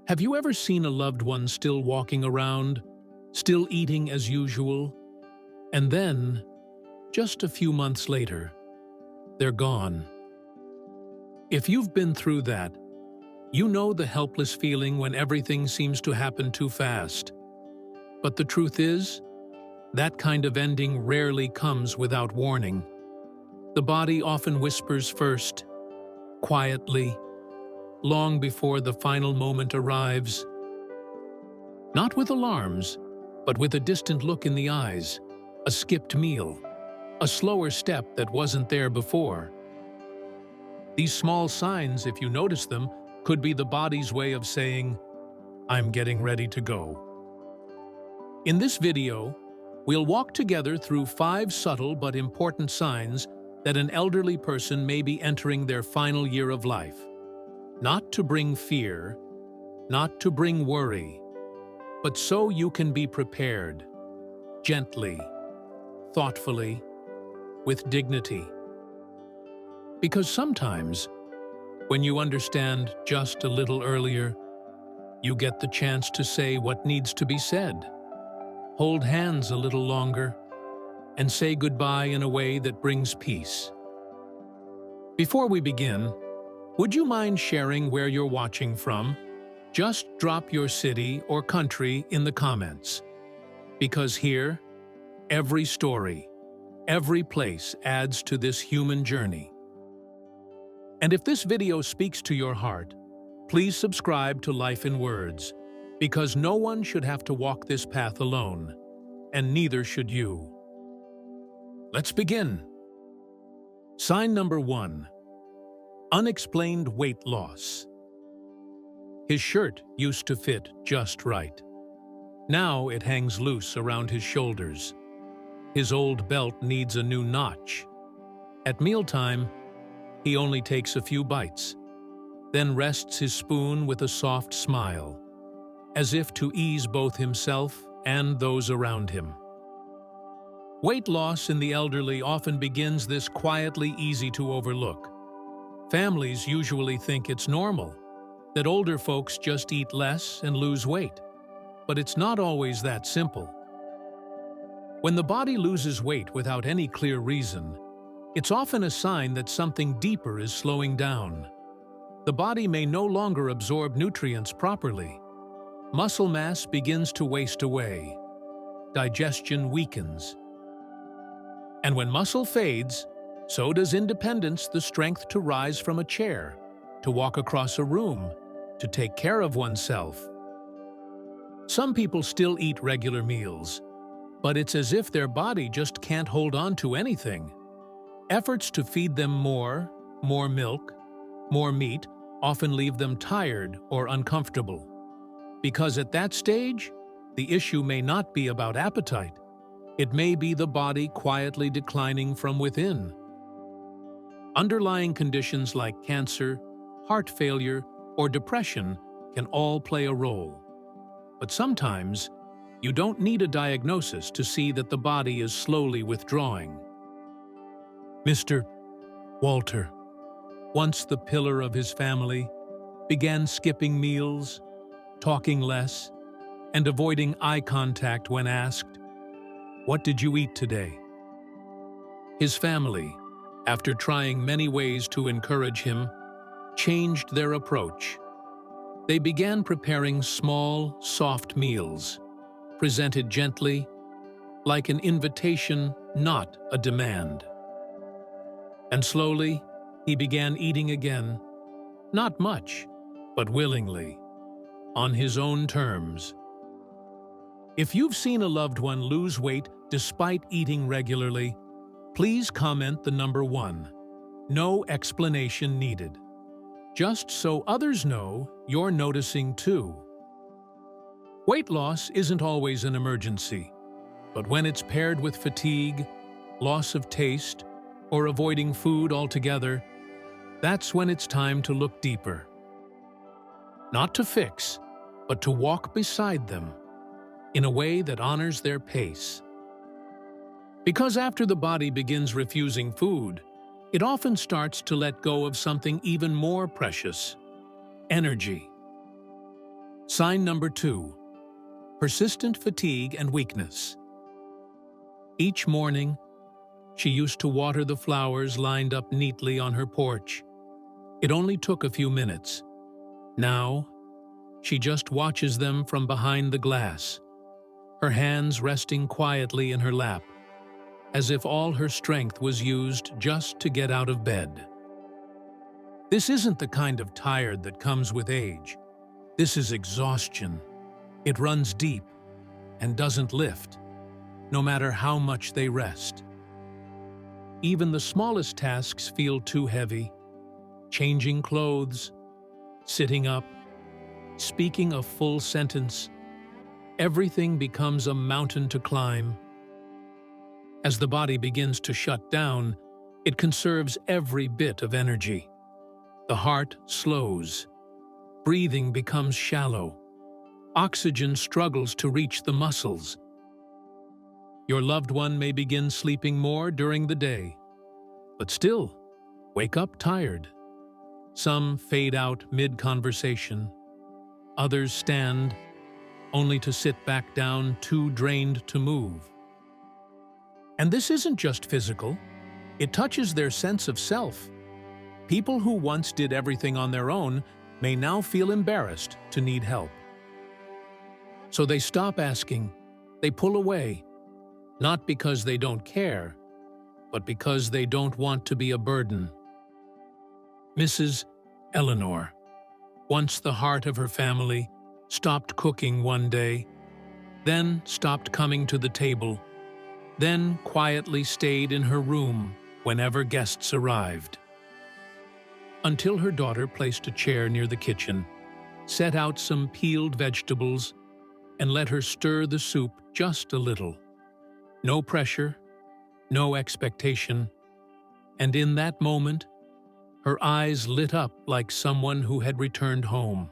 Have you ever seen a loved one still walking around, still eating as usual, and then, just a few months later, they're gone? If you've been through that, you know the helpless feeling when everything seems to happen too fast. But the truth is, that kind of ending rarely comes without warning. The body often whispers first, quietly, long before the final moment arrives. Not with alarms, but with a distant look in the eyes, a skipped meal, a slower step that wasn't there before. These small signs, if you notice them, could be the body's way of saying, "I'm getting ready to go." In this video, we'll walk together through 5 subtle but important signs that an elderly person may be entering their final year of life. Not to bring fear, not to bring worry, but so you can be prepared, gently, thoughtfully, with dignity. Because sometimes, when you understand just a little earlier, you get the chance to say what needs to be said, hold hands a little longer, and say goodbye in a way that brings peace. Before we begin, would you mind sharing where you're watching from? Just drop your city or country in the comments. Because here, every story, every place adds to this human journey. And if this video speaks to your heart, please subscribe to Life in Words, because no one should have to walk this path alone, and neither should you. Let's begin. Sign number 1. Unexplained weight loss. His shirt used to fit just right. Now it hangs loose around his shoulders. His old belt needs a new notch. At mealtime, he only takes a few bites, then rests his spoon with a soft smile, as if to ease both himself and those around him. Weight loss in the elderly often begins this quietly easy to overlook. Families usually think it's normal, that older folks just eat less and lose weight. But it's not always that simple. When the body loses weight without any clear reason, it's often a sign that something deeper is slowing down. The body may no longer absorb nutrients properly. Muscle mass begins to waste away. Digestion weakens. And when muscle fades, so does independence, the strength to rise from a chair, to walk across a room, to take care of oneself. Some people still eat regular meals, but it's as if their body just can't hold on to anything. Efforts to feed them more milk, more meat, often leave them tired or uncomfortable. Because at that stage, the issue may not be about appetite. It may be the body quietly declining from within. Underlying conditions like cancer, heart failure, or depression can all play a role. But sometimes, you don't need a diagnosis to see that the body is slowly withdrawing. Mr. Walter, once the pillar of his family, began skipping meals, talking less, and avoiding eye contact when asked, "What did you eat today?" His family, after trying many ways to encourage him, changed their approach. They began preparing small, soft meals, presented gently, like an invitation, not a demand. And slowly, he began eating again, not much, but willingly, on his own terms. If you've seen a loved one lose weight despite eating regularly, please comment the number 1. No explanation needed. Just so others know you're noticing too. Weight loss isn't always an emergency, but when it's paired with fatigue, loss of taste, or avoiding food altogether, that's when it's time to look deeper. Not to fix, but to walk beside them in a way that honors their pace. Because after the body begins refusing food, it often starts to let go of something even more precious: energy. Sign number 2. Persistent fatigue and weakness. Each morning, she used to water the flowers lined up neatly on her porch. It only took a few minutes. Now, she just watches them from behind the glass, her hands resting quietly in her lap, as if all her strength was used just to get out of bed. This isn't the kind of tired that comes with age. This is exhaustion. It runs deep and doesn't lift, no matter how much they rest. Even the smallest tasks feel too heavy. Changing clothes, sitting up, speaking a full sentence. Everything becomes a mountain to climb. As the body begins to shut down, it conserves every bit of energy. The heart slows. Breathing becomes shallow. Oxygen struggles to reach the muscles. Your loved one may begin sleeping more during the day, but still, wake up tired. Some fade out mid-conversation. Others stand, only to sit back down too drained to move. And this isn't just physical. It touches their sense of self. People who once did everything on their own may now feel embarrassed to need help. So they stop asking, they pull away, not because they don't care, but because they don't want to be a burden. Mrs. Eleanor, once the heart of her family, stopped cooking one day, then stopped coming to the table, then quietly stayed in her room whenever guests arrived. Until her daughter placed a chair near the kitchen, set out some peeled vegetables, and let her stir the soup just a little. No pressure, no expectation, and in that moment, her eyes lit up like someone who had returned home.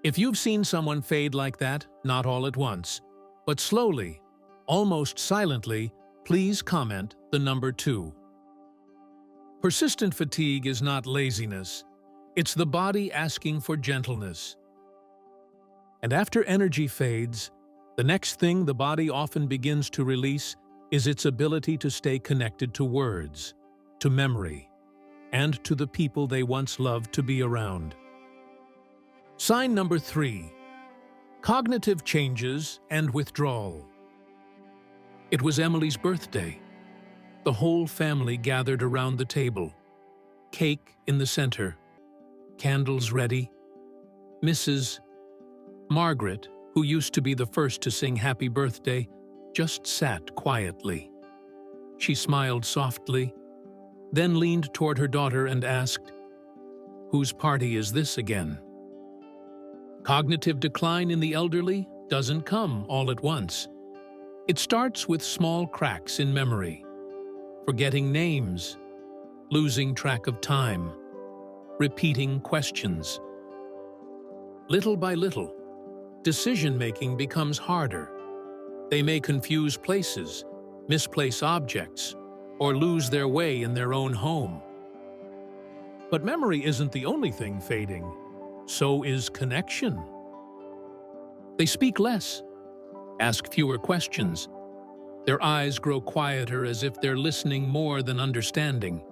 If you've seen someone fade like that, not all at once, but slowly, almost silently, please comment the number 2. Persistent fatigue is not laziness. It's the body asking for gentleness. And after energy fades, the next thing the body often begins to release is its ability to stay connected to words, to memory, and to the people they once loved to be around. Sign number 3. Cognitive changes and withdrawal. It was Emily's birthday. The whole family gathered around the table. Cake in the center. Candles ready. Mrs. Margaret, who used to be the first to sing happy birthday, just sat quietly. She smiled softly, then leaned toward her daughter and asked, "Whose party is this again?" Cognitive decline in the elderly doesn't come all at once. It starts with small cracks in memory, forgetting names, losing track of time, repeating questions. Little by little, decision-making becomes harder. They may confuse places, misplace objects, or lose their way in their own home. But memory isn't the only thing fading. So is connection. They speak less, ask fewer questions. Their eyes grow quieter as if they're listening more than understanding.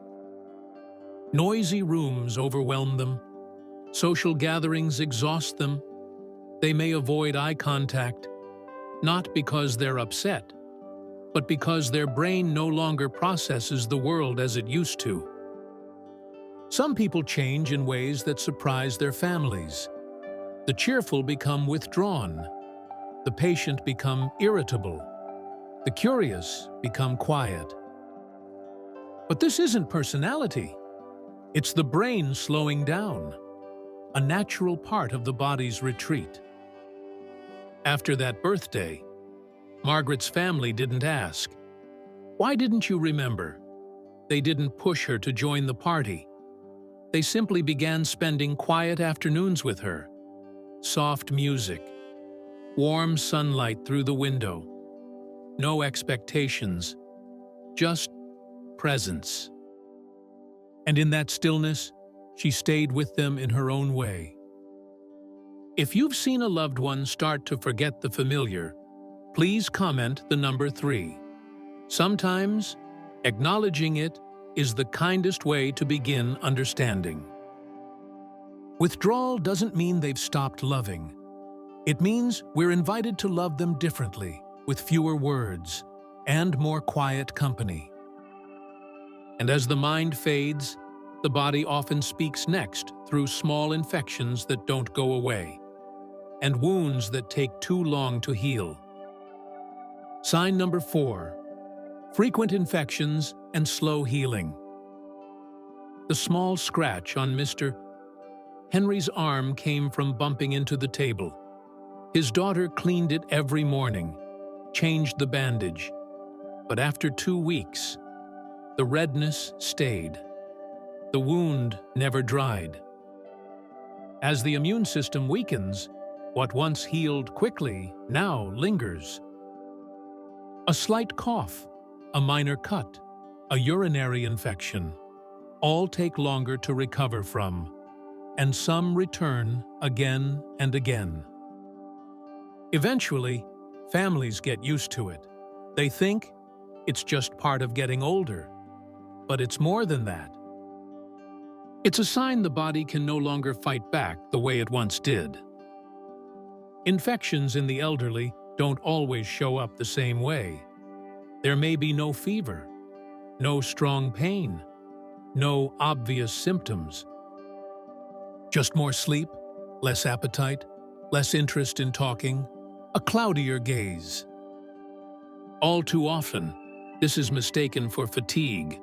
Noisy rooms overwhelm them. Social gatherings exhaust them. They may avoid eye contact, not because they're upset, but because their brain no longer processes the world as it used to. Some people change in ways that surprise their families. The cheerful become withdrawn. The patient become irritable. The curious become quiet. But this isn't personality. It's the brain slowing down, a natural part of the body's retreat. After that birthday, Margaret's family didn't ask, "Why didn't you remember?" They didn't push her to join the party. They simply began spending quiet afternoons with her. Soft music, warm sunlight through the window. No expectations, just presence. And in that stillness, she stayed with them in her own way. If you've seen a loved one start to forget the familiar, please comment the number 3. Sometimes, acknowledging it is the kindest way to begin understanding. Withdrawal doesn't mean they've stopped loving. It means we're invited to love them differently, with fewer words and more quiet company. And as the mind fades, the body often speaks next through small infections that don't go away, and wounds that take too long to heal. Sign number 4. Frequent infections and slow healing. The small scratch on Mr. Henry's arm came from bumping into the table. His daughter cleaned it every morning, changed the bandage, but after 2 weeks, the redness stayed. The wound never dried. As the immune system weakens, what once healed quickly now lingers. A slight cough, a minor cut, a urinary infection, all take longer to recover from, and some return again and again. Eventually, families get used to it. They think it's just part of getting older, but it's more than that. It's a sign the body can no longer fight back the way it once did. Infections in the elderly don't always show up the same way. There may be no fever, no strong pain, no obvious symptoms. Just more sleep, less appetite, less interest in talking, a cloudier gaze. All too often, this is mistaken for fatigue,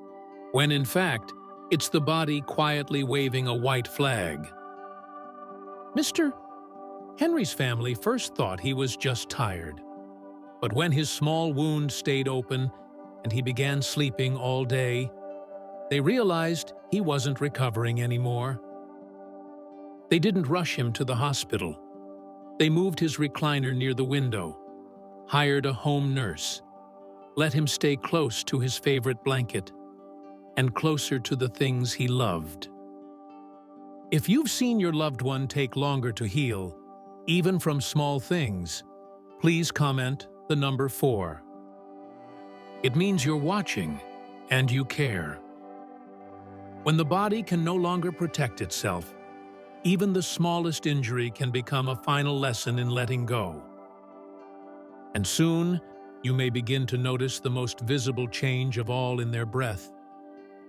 when in fact, it's the body quietly waving a white flag. Mr. Henry's family first thought he was just tired. But when his small wound stayed open and he began sleeping all day, they realized he wasn't recovering anymore. They didn't rush him to the hospital. They moved his recliner near the window, hired a home nurse, let him stay close to his favorite blanket, and closer to the things he loved. If you've seen your loved one take longer to heal, even from small things, please comment the number 4. It means you're watching and you care. When the body can no longer protect itself, even the smallest injury can become a final lesson in letting go. And soon, you may begin to notice the most visible change of all in their breath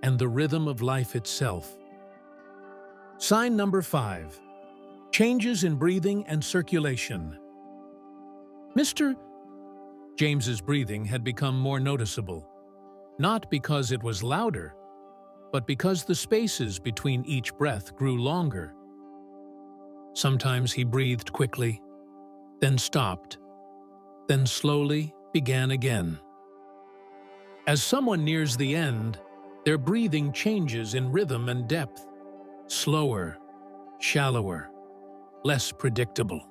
and the rhythm of life itself. Sign number 5. Changes in breathing and circulation. Mr. James's breathing had become more noticeable, not because it was louder, but because the spaces between each breath grew longer. Sometimes he breathed quickly, then stopped, then slowly began again. As someone nears the end, their breathing changes in rhythm and depth, slower, shallower, less predictable.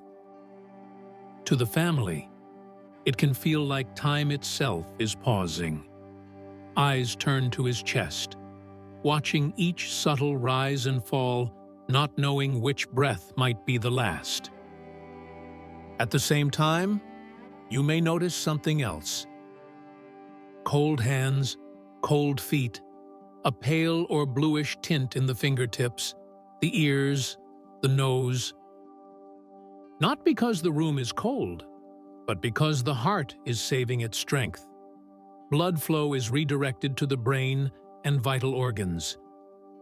To the family, it can feel like time itself is pausing. Eyes turn to his chest, watching each subtle rise and fall, not knowing which breath might be the last. At the same time, you may notice something else. Cold hands, cold feet, a pale or bluish tint in the fingertips, the ears, the nose. Not because the room is cold, but because the heart is saving its strength. Blood flow is redirected to the brain and vital organs.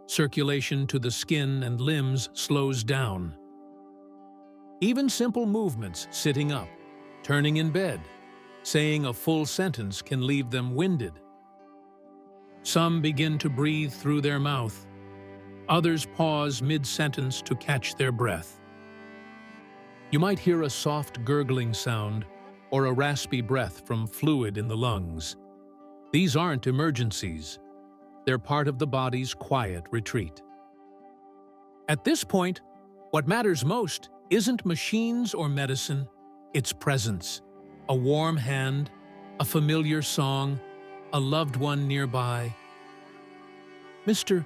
Circulation to the skin and limbs slows down. Even simple movements, sitting up, turning in bed, saying a full sentence can leave them winded. Some begin to breathe through their mouth. Others pause mid-sentence to catch their breath. You might hear a soft gurgling sound or a raspy breath from fluid in the lungs. These aren't emergencies. They're part of the body's quiet retreat. At this point, what matters most isn't machines or medicine, it's presence. A warm hand, a familiar song, a loved one nearby. Mr.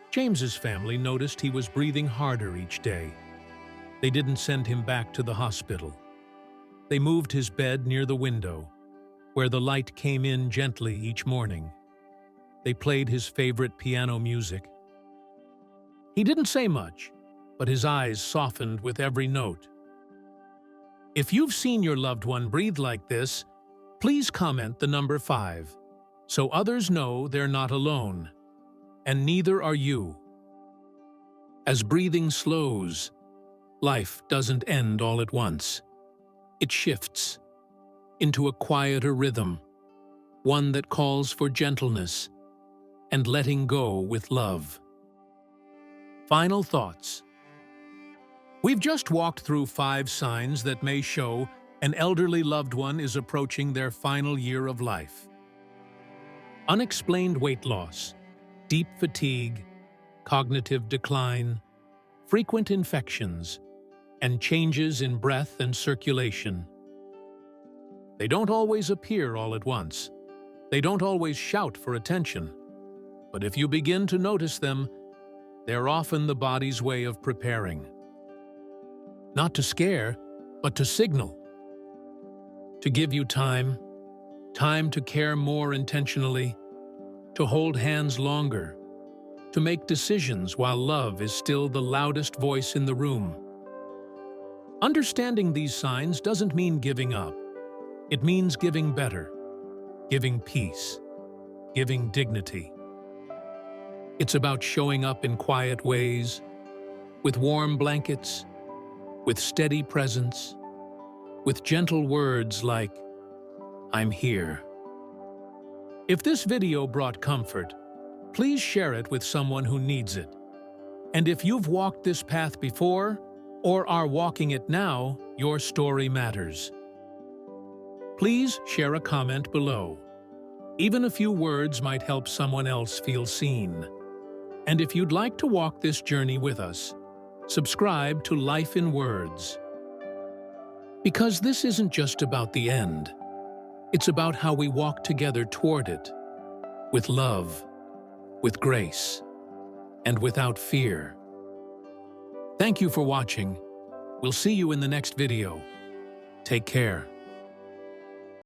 James's family noticed he was breathing harder each day. They didn't send him back to the hospital. They moved his bed near the window, where the light came in gently each morning. They played his favorite piano music. He didn't say much, but his eyes softened with every note. If you've seen your loved one breathe like this, please comment the number 5, so others know they're not alone, and neither are you. As breathing slows, life doesn't end all at once. It shifts into a quieter rhythm, one that calls for gentleness and letting go with love. Final thoughts. We've just walked through 5 signs that may show an elderly loved one is approaching their final year of life. Unexplained weight loss, deep fatigue, cognitive decline, frequent infections, and changes in breath and circulation. They don't always appear all at once. They don't always shout for attention. But if you begin to notice them, they're often the body's way of preparing. Not to scare, but to signal. To give you time to care more intentionally, to hold hands longer, to make decisions while love is still the loudest voice in the room. Understanding these signs doesn't mean giving up. It means giving better, giving peace, giving dignity. It's about showing up in quiet ways, with warm blankets, with steady presence, with gentle words like, "I'm here." If this video brought comfort, please share it with someone who needs it. And if you've walked this path before, or are walking it now, your story matters. Please share a comment below. Even a few words might help someone else feel seen. And if you'd like to walk this journey with us, subscribe to Life in Words. Because this isn't just about the end. It's about how we walk together toward it, with love, with grace, and without fear. Thank you for watching. We'll see you in the next video. Take care.